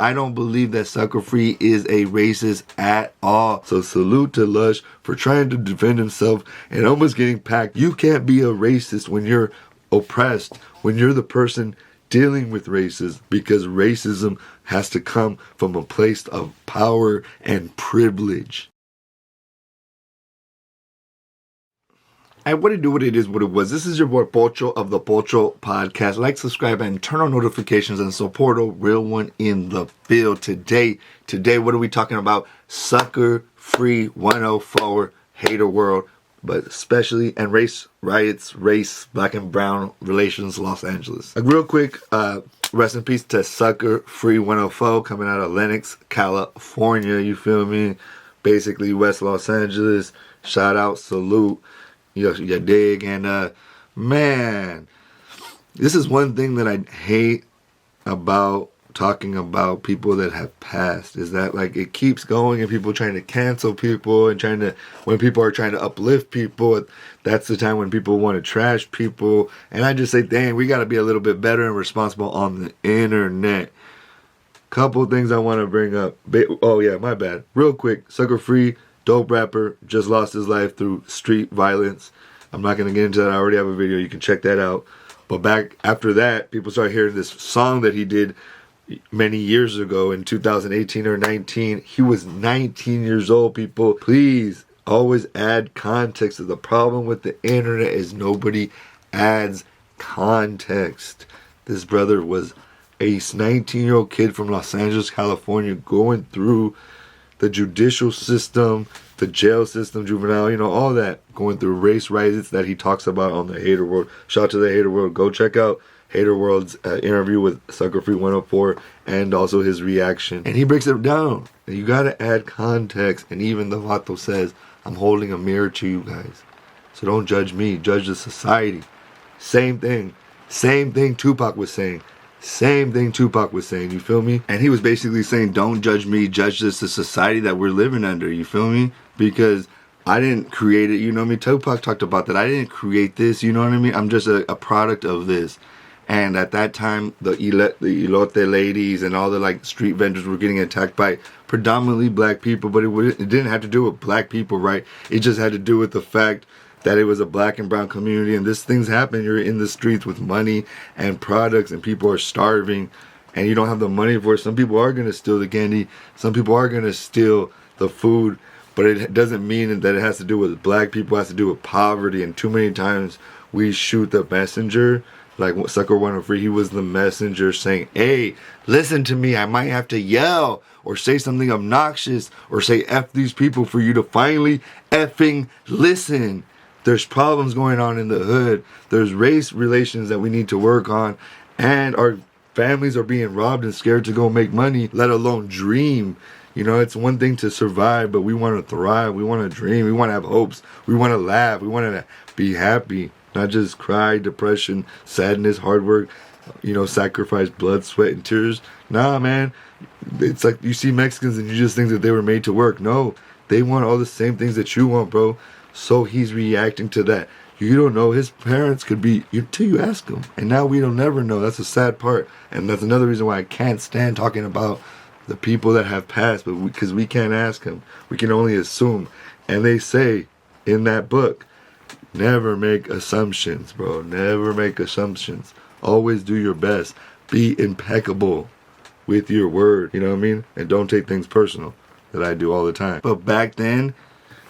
I don't believe that Sucker Free is a racist at all. So salute to Lush for trying to defend himself and almost getting packed. You can't be a racist when you're oppressed, when you're the person dealing with racism, because racism has to come from a place of power and privilege. And what it is, what it was. This is your boy Pocho of the Pocho Podcast. Like, subscribe, and turn on notifications and support a real one in the field. Today, what are we talking about? Suckerfree104, Hater World, but especially, and race riots, race, black and brown relations, Los Angeles. A real quick, rest in peace to Suckerfree104, coming out of Lenox, California, you feel me? Basically, West Los Angeles. Shout out, salute. You dig? And man, this is one thing that I hate about talking about people that have passed, is that like it keeps going and people trying to cancel people and when people are trying to uplift people, that's the time when people want to trash people. And I just say, dang, we got to be a little bit better and responsible on the internet. Couple things I want to bring up. Oh yeah, my bad. Real quick, Sucker Free, dope rapper, just lost his life through street violence. I'm not going to get into that. I already have a video. You can check that out. But back after that, people started hearing this song that he did many years ago in 2018 or 19. He was 19 years old, people. Please always add context. The problem with the internet is nobody adds context. This brother was a 19-year-old kid from Los Angeles, California, going through the judicial system, the jail system, juvenile, all that, going through race riots that he talks about on the Hater World. Shout out to the Hater World. Go check out Hater World's interview with Suckerfree104 and also his reaction. And he breaks it down. You got to add context. And even the Vato says, I'm holding a mirror to you guys. So don't judge me. Judge the society. Same thing. Same thing Tupac was saying. You feel me? And he was basically saying, don't judge me, judge the society that we're living under, you feel me? Because I didn't create it, you know what I mean? Tupac talked about that. I didn't create this, you know what I mean? I'm just a product of this. And at that time, the elote ladies and all the like street vendors were getting attacked by predominantly black people, but it didn't have to do with black people, right? It just had to do with the fact that it was a black and brown community, and this things happen. You're in the streets with money and products, and people are starving, and you don't have the money for it. Some people are going to steal the candy. Some people are going to steal the food, but it doesn't mean that it has to do with black people. It has to do with poverty, and too many times we shoot the messenger. Like Sucker104, he was the messenger saying, hey, listen to me. I might have to yell or say something obnoxious or say F these people for you to finally effing listen. There's problems going on in the hood. There's race relations that we need to work on. And our families are being robbed and scared to go make money, let alone dream. It's one thing to survive, but we want to thrive. We want to dream. We want to have hopes. We want to laugh. We want to be happy. Not just cry, depression, sadness, hard work, sacrifice, blood, sweat, and tears. Nah, man. It's like you see Mexicans and you just think that they were made to work. No, they want all the same things that you want, bro. So he's reacting to that. You don't know. His parents could be, until you ask him. And now we don't never know. That's the sad part. And that's another reason why I can't stand talking about the people that have passed, but because we can't ask them. We can only assume. And they say in that book, never make assumptions, bro. Never make assumptions. Always do your best. Be impeccable with your word. You know what I mean? And don't take things personal, that I do all the time. But back then,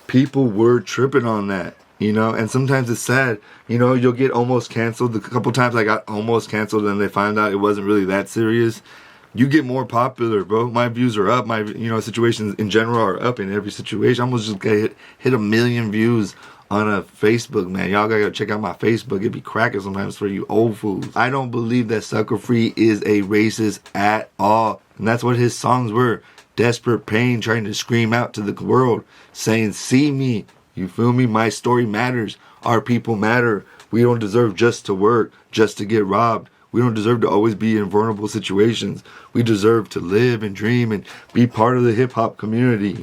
people were tripping on that, and sometimes it's sad, you'll get almost canceled. A couple times I got almost canceled and they find out it wasn't really that serious. You get more popular, bro. My views are up. My, situations in general are up in every situation. I almost just hit 1 million views on a Facebook, man. Y'all gotta check out my Facebook. It be cracking sometimes for you old fools. I don't believe that Sucker Free is a racist at all. And that's what his songs were. Desperate pain, trying to scream out to the world, saying, see me, you feel me? My story matters. Our people matter. We don't deserve just to work, just to get robbed. We don't deserve to always be in vulnerable situations. We deserve to live and dream and be part of the hip hop community,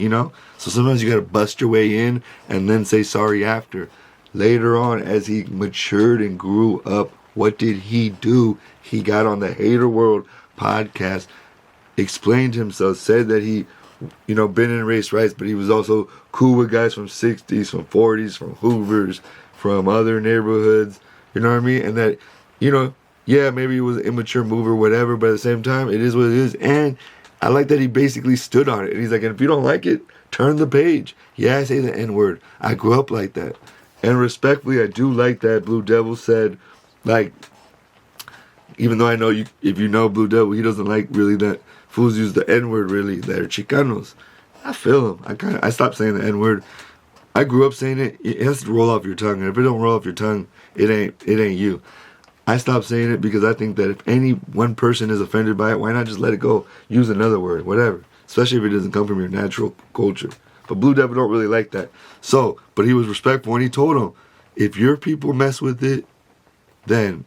So sometimes you gotta bust your way in and then say sorry after. Later on, as he matured and grew up, what did he do? He got on the Hater World podcast explained himself, said that he, you know, been in race rights, but he was also cool with guys from 60s, from 40s, from Hoovers, from other neighborhoods, you know what I mean? And that, you know, yeah, maybe he was an immature move or whatever, but at the same time, it is what it is. And I like that he basically stood on it. And he's like, and if you don't like it, turn the page. Yeah, I say the N-word. I grew up like that. And respectfully, I do like that Blue Devil said, like, even though I know if you know Blue Devil, he doesn't like really that fools use the N-word really. They're Chicanos. I feel him. I stopped saying the N-word. I grew up saying it. It has to roll off your tongue. And if it don't roll off your tongue, it ain't you. I stopped saying it because I think that if any one person is offended by it, why not just let it go? Use another word, whatever. Especially if it doesn't come from your natural culture. But Blue Devil don't really like that. So, but he was respectful and he told him, if your people mess with it, then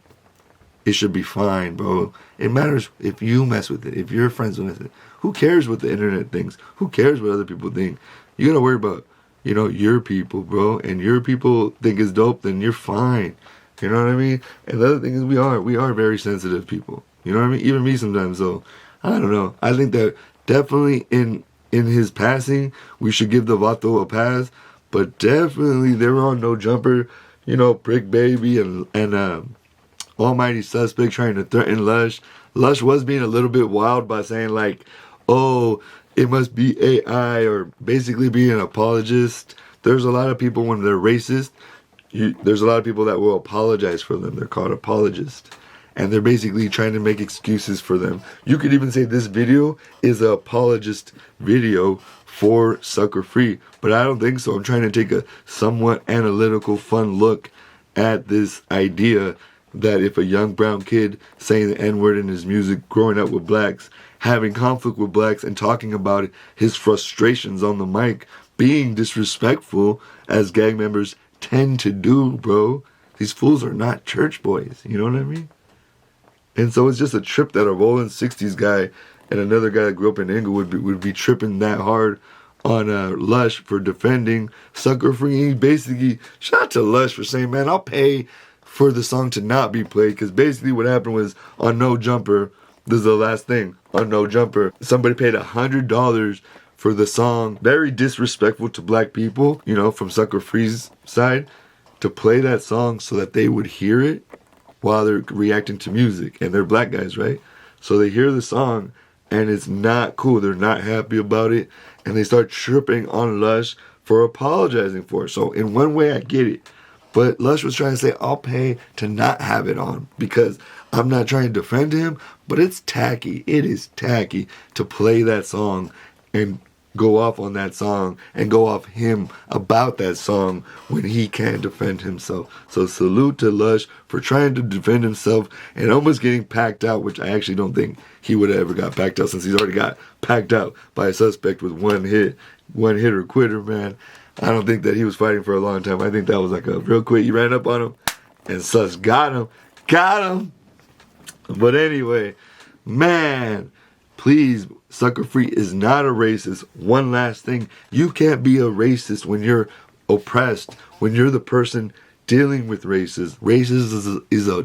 it should be fine, bro. It matters if you mess with it, if you're friends with it. Who cares what the internet thinks? Who cares what other people think? You gotta worry about, you know, your people, bro. And your people think it's dope, then you're fine. You know what I mean? And the other thing is we are very sensitive people. You know what I mean? Even me sometimes. So, I don't know. I think that definitely in his passing, we should give the Vato a pass. But definitely they were on No Jumper, you know, Brick Baby and Almighty Suspect trying to threaten Lush. Lush was being a little bit wild by saying like, oh, it must be AI, or basically being an apologist. There's a lot of people when they're racist, there's a lot of people that will apologize for them. They're called apologists. And they're basically trying to make excuses for them. You could even say this video is an apologist video for Sucker Free. But I don't think so. I'm trying to take a somewhat analytical, fun look at this idea that if a young brown kid saying the N-word in his music, growing up with blacks, having conflict with blacks and talking about it, his frustrations on the mic, being disrespectful as gang members tend to do, bro. These fools are not church boys. You know what I mean? And so it's just a trip that a rolling 60s guy and another guy that grew up in Inglewood would be tripping that hard on Lush for defending Sucker Free. He basically, shout out to Lush for saying, man, I'll pay for the song to not be played. Because basically what happened was on No Jumper, this is the last thing, on No Jumper, somebody paid $100 for the song, very disrespectful to black people, you know, from Sucker Free's side, to play that song so that they would hear it while they're reacting to music. And they're black guys, right? So they hear the song and it's not cool. They're not happy about it. And they start tripping on Lush for apologizing for it. So in one way, I get it. But Lush was trying to say, I'll pay to not have it on because I'm not trying to defend him. But it's tacky. It is tacky to play that song and go off on that song and go off him about that song when he can't defend himself. So salute to Lush for trying to defend himself and almost getting packed out, which I actually don't think he would have ever got packed out since he's already got packed out by a suspect with one hitter quitter, man. I don't think that he was fighting for a long time. I think that was like a real quick, he ran up on him and Sus got him. But anyway, man, please, Sucker Free is not a racist. One last thing, you can't be a racist when you're oppressed, when you're the person dealing with racism. Racism is a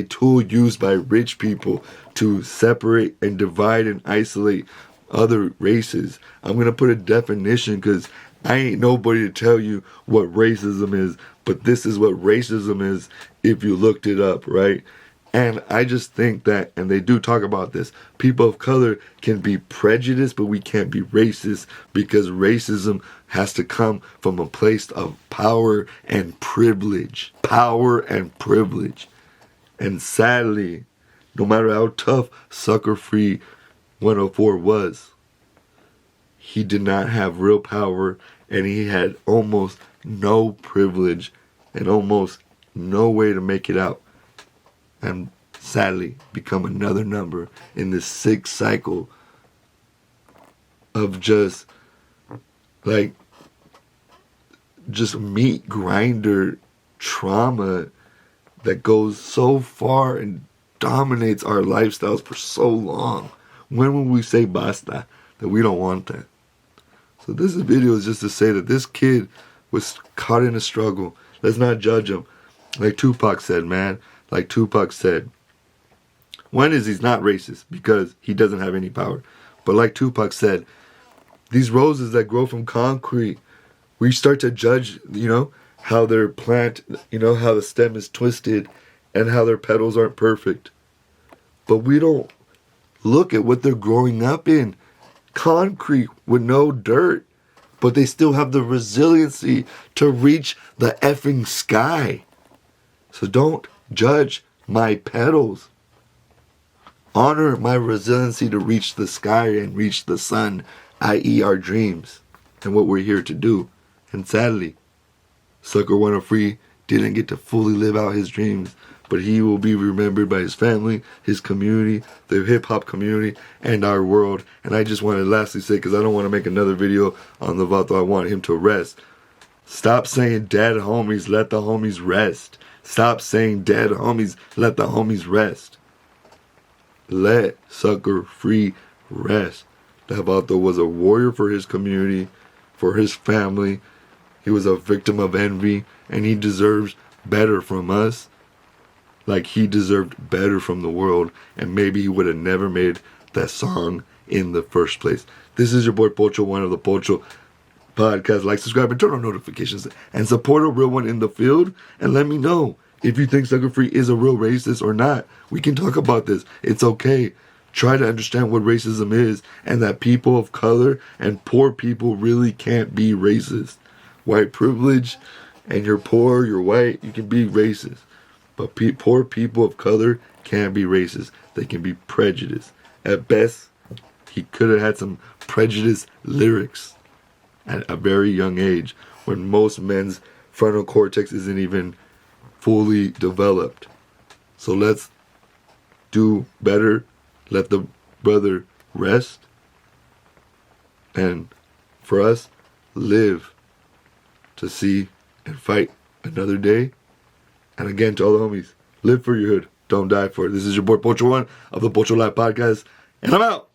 tool used by rich people to separate and divide and isolate other races. I'm going to put a definition because I ain't nobody to tell you what racism is, but this is what racism is if you looked it up, right? And I just think that, and they do talk about this, people of color can be prejudiced, but we can't be racist because racism has to come from a place of power and privilege. Power and privilege. And sadly, no matter how tough Suckerfree104 was, he did not have real power and he had almost no privilege and almost no way to make it out. And sadly become another number in this sick cycle of just meat grinder trauma that goes so far and dominates our lifestyles for so long. When will we say basta? That we don't want that. So this video is just to say that this kid was caught in a struggle. Let's not judge him. Like Tupac said, man. Like Tupac said, One is he's not racist because he doesn't have any power. But like Tupac said, these roses that grow from concrete, we start to judge, how their plant, how the stem is twisted and how their petals aren't perfect. But we don't look at what they're growing up in. Concrete with no dirt. But they still have the resiliency to reach the effing sky. So don't judge my petals. Honor my resiliency to reach the sky and reach the sun, i.e. our dreams and what we're here to do. And sadly, Sucker104 didn't get to fully live out his dreams, but he will be remembered by his family, his community, the hip-hop community, and our world. And I just want to lastly say, because I don't want to make another video on the Vato, I want him to rest. Stop saying dead homies, let the homies rest. Stop saying dead homies, let the homies rest. Let Suckerfree rest. That Vato was a warrior for his community, for his family. He was a victim of envy, and he deserves better from us. Like he deserved better from the world, and maybe he would have never made that song in the first place. This is your boy Pocho, one of the Pocho podcast. Like, subscribe, and turn on notifications, and support a real one in the field. And let me know if you think Suckerfree is a real racist or not. We can talk about this. It's okay. Try to understand what racism is, and that people of color and poor people really can't be racist. White privilege, and you're poor, you're white, you can be racist. But poor people of color can't be racist. They can be prejudiced. At best, he could have had some prejudiced lyrics at a very young age, when most men's frontal cortex isn't even fully developed. So let's do better. Let the brother rest. And for us, live to see and fight another day. And again, to all the homies, live for your hood. Don't die for it. This is your boy Pocho One of the Pocho Life Podcast. And I'm out.